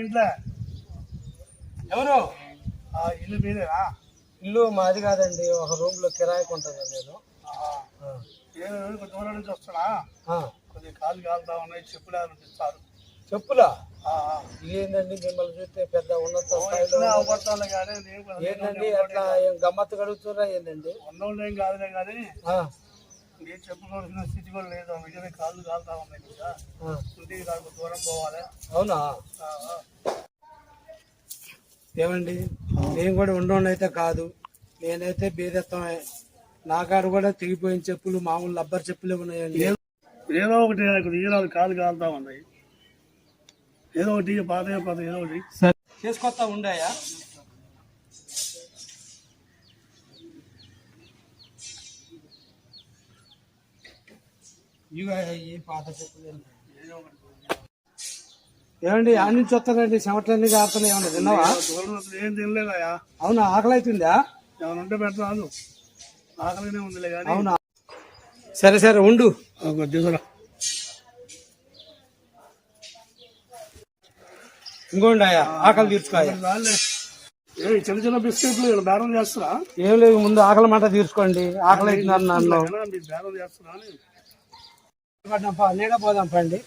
ఇంట్లో ఎవరు? ఇల్లు మీదేనా? ఇల్లు మాది కాదండి, ఒక రూమ్ లో కిరాయికి ఉంటాను నేను. కొంచెం దూరం నుంచి వస్తున్నా, కొద్దిగా కాలు కాలుతా ఉన్నాయి, చెప్పులు ఇస్తారు. చెప్పులా? ఏందండి మిమ్మల్ని చూస్తే పెద్ద ఉన్నత స్థాయిలో ఏంటండి అట్లా ఏం గమ్మత్తు గడుగుతున్నా ఏంటండి? ఉన్నోళ్ళు ఏం కాదులే కానీ నేను చెప్పుకోవాల్సిన స్థితి కూడా లేదు. మిగతా కాళ్ళు కాలుతా ఉన్నాయి కదా, ఇంటికి నాకు దూరం పోవాలి. అవునా? ఏమండి నేను కూడా ఉండోండి అయితే కాదు, నేనైతే బీదత్వమే. నా కాడ కూడా తెగిపోయిన చెప్పులు, మామూలు రబ్బర్ చెప్పులు ఉన్నాయండి. ఏదో ఒకటి ఈరాలు కాలు కాలుతా ఉన్నాయి, ఏదో ఒకటి పాత ఏదో ఒకటి చేసుకొస్తా ఉండాయా? ఇవి పాత చెప్పులు ఏమండి ఆడి నుంచి వస్తారండి, చెమటలన్నీ కారుతున్నాయి. ఏమన్నా తిన్నావా? ఏం తినలేదా? అవునా? ఆకలి అవుతుందా? ఏమైనా ఉంటే పెట్టరాదు, ఆకలినే ఉందిలే కానీ. అవునా? సరే సరే ఉండు. తీసుకురా. ఇంకోండి ఆయా, ఆకలి తీర్చుకోయా. చిన్న చిన్న బిస్కెట్లు బేరం చేస్తారా? ఏం లేదు, ముందు ఆకలి మాట తీర్చుకోండి. ఆకలి అవుతున్నారు నన్ను. బేరం చేస్తారా? నీడ పోదాం పండి.